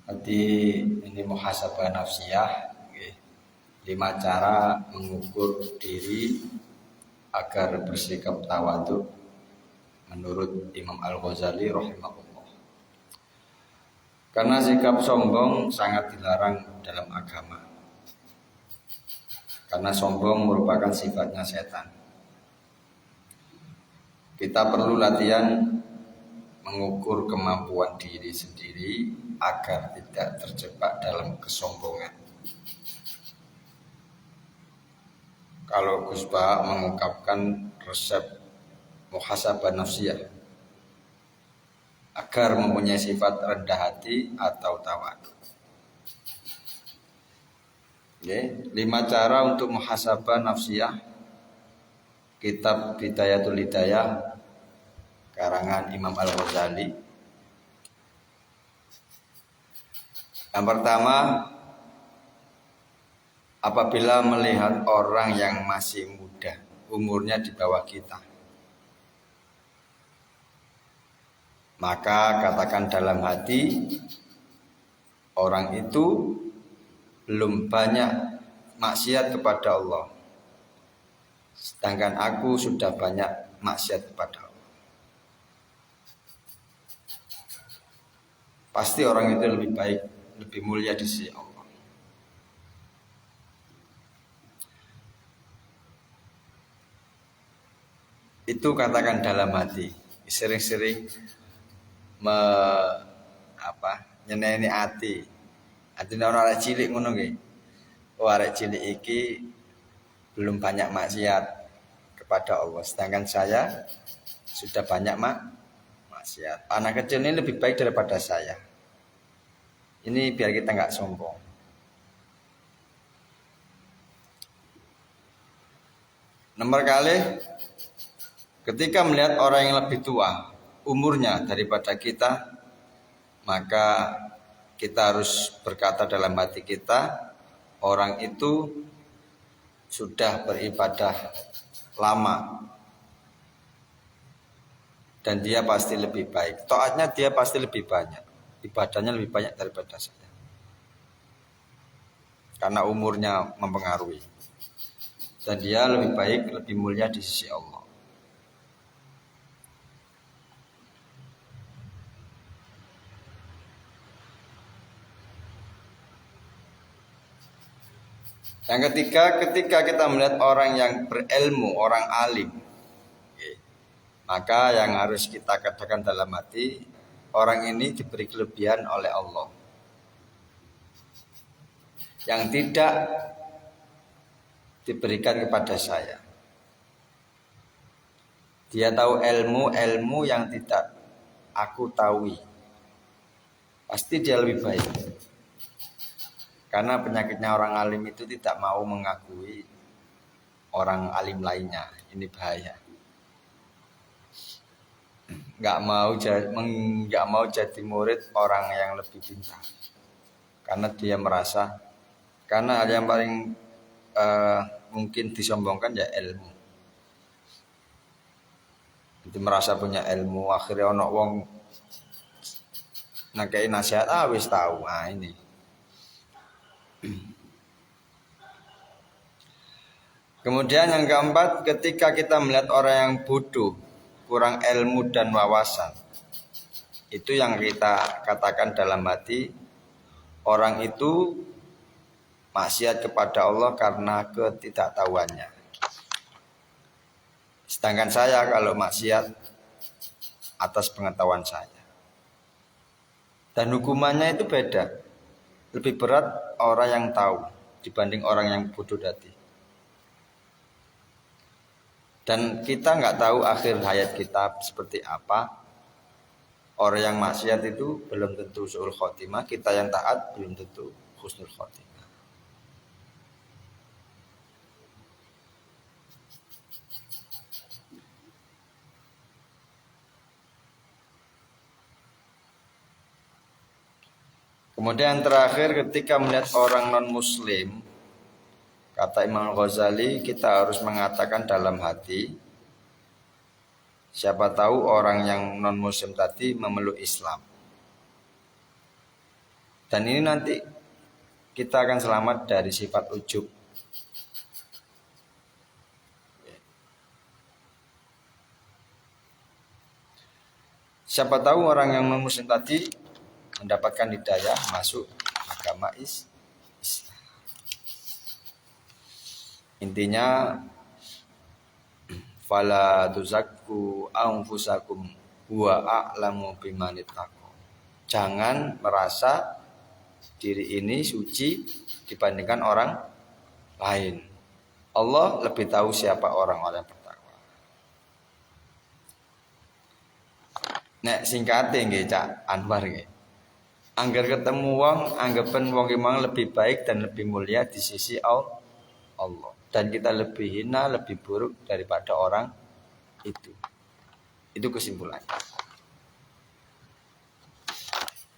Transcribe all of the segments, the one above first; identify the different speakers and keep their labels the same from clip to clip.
Speaker 1: Jadi ini muhasabah nafsiyah, 5 cara mengukur diri agar bersikap tawadhu menurut Imam Al-Ghazali rahimahullah. Karena sikap sombong sangat dilarang dalam agama. Karena sombong merupakan sifatnya setan. Kita perlu latihan mengukur kemampuan diri sendiri agar tidak terjebak dalam kesombongan. Kalau Gus Ba mengungkapkan resep muhasabah nafsiyah agar mempunyai sifat rendah hati atau tawadhu. 5 cara untuk muhasabah nafsiyah. Kitab Bidayatul Hidayah karangan Imam Al-Ghazali. Yang pertama, apabila melihat orang yang masih muda, umurnya di bawah kita, maka katakan dalam hati, orang itu belum banyak maksiat kepada Allah, sedangkan aku sudah banyak maksiat kepada Allah. Pasti orang itu lebih baik, lebih mulia di sisi Allah. Itu katakan dalam hati. Sering-sering nyeneni hati. Artinya orang arek cilik ngono nggih. Oh, arek cilik iki belum banyak maksiat kepada Allah, sedangkan saya sudah banyak maksiat. Anak kecil ini lebih baik daripada saya. Ini biar kita nggak sombong. Nomor kali, ketika melihat orang yang lebih tua umurnya daripada kita, maka kita harus berkata dalam hati kita, orang itu sudah beribadah lama dan dia pasti lebih baik. Taatnya dia pasti lebih banyak, ibadahnya lebih banyak daripada saya. Karena umurnya mempengaruhi. Dan dia lebih baik, lebih mulia di sisi Allah. Yang ketiga, ketika kita melihat orang yang berilmu, orang alim, maka yang harus kita katakan dalam hati, orang ini diberi kelebihan oleh Allah yang tidak diberikan kepada saya. Dia tahu ilmu yang tidak aku tahu. Pasti dia lebih baik. Karena penyakitnya orang alim itu tidak mau mengakui orang alim lainnya. Ini bahaya. Nggak mau jadi murid orang yang lebih pintar. Karena dia merasa, karena hal yang paling mungkin disombongkan ya ilmu. Itu merasa punya ilmu, akhirnya ono wong nakei nasihat, wis tahu. Ini. Kemudian yang keempat, ketika kita melihat orang yang bodoh, kurang ilmu dan wawasan, itu yang kita katakan dalam hati, orang itu maksiat kepada Allah karena ketidaktahuannya. Sedangkan saya kalau maksiat atas pengetahuan saya. Dan hukumannya itu beda. Lebih berat orang yang tahu dibanding orang yang bodoh tadi. Dan kita nggak tahu akhir hayat kita seperti apa. Orang yang maksiat itu belum tentu su'ul khotimah. Kita yang taat belum tentu husnul khotimah. Kemudian terakhir, ketika melihat orang non-muslim, kata Imam Ghazali, kita harus mengatakan dalam hati, siapa tahu orang yang non-muslim tadi memeluk Islam. Dan ini nanti kita akan selamat dari sifat ujub. Siapa tahu orang yang non-muslim tadi mendapatkan hidayah masuk agama Islam. Intinya fala tuzakku anfusakum huwa a'lamu bimanittaqo. Jangan merasa diri ini suci dibandingkan orang lain. Allah lebih tahu siapa orang-orang yang bertakwa. Nek singkate nggih Cak Anwar nggih. Angger ketemu wong, anggapan wong memang lebih baik dan lebih mulia di sisi Allah. Dan kita lebih hina, lebih buruk daripada orang itu. Itu kesimpulannya.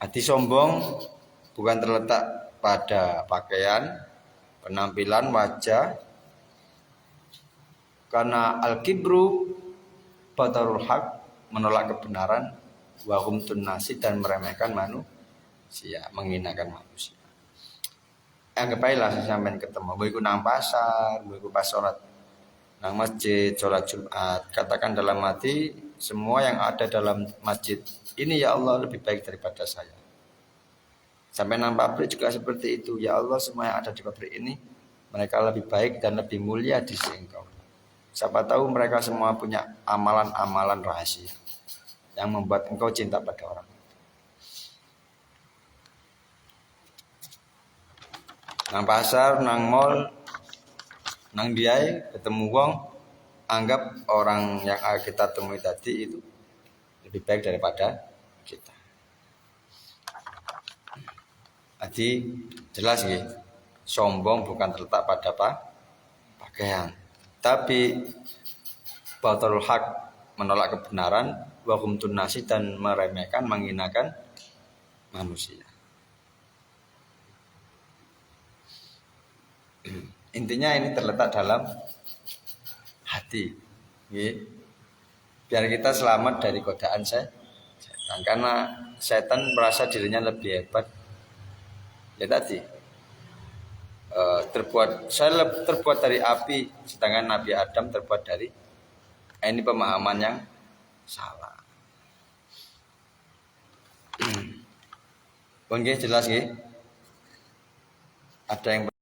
Speaker 1: Hati sombong bukan terletak pada pakaian, penampilan, wajah. Karena al-kibru batarul haq, menolak kebenaran, wa humtun nasi, dan meremehkan manusia, menghinakan manusia. Anggap aja lah sampai ketemu, mau ikut nang pasar, mau ikut pas sholat nang masjid, sholat Jumat, katakan dalam hati, semua yang ada dalam masjid ini ya Allah lebih baik daripada saya. Sampai nang pabrik juga seperti itu, ya Allah semua yang ada di pabrik ini mereka lebih baik dan lebih mulia di sisi Engkau. Siapa tahu mereka semua punya amalan-amalan rahasia yang membuat Engkau cinta pada orang. Nang pasar, nang mall, nang diai, ketemu wong, anggap orang yang kita temui tadi itu lebih baik daripada kita. Jadi jelas ya, sombong bukan terletak pada pakaian, tapi batarul haq, menolak kebenaran, wa humtun nasi, dan meremehkan, menghinakan manusia. Intinya ini terletak dalam hati, ya. Biar kita selamat dari godaan setan. Karena setan merasa dirinya lebih hebat. Ya tadi, saya terbuat dari api, sedangkan Nabi Adam terbuat dari. Ini pemahaman yang salah. Oke, jelas ya. Ada yang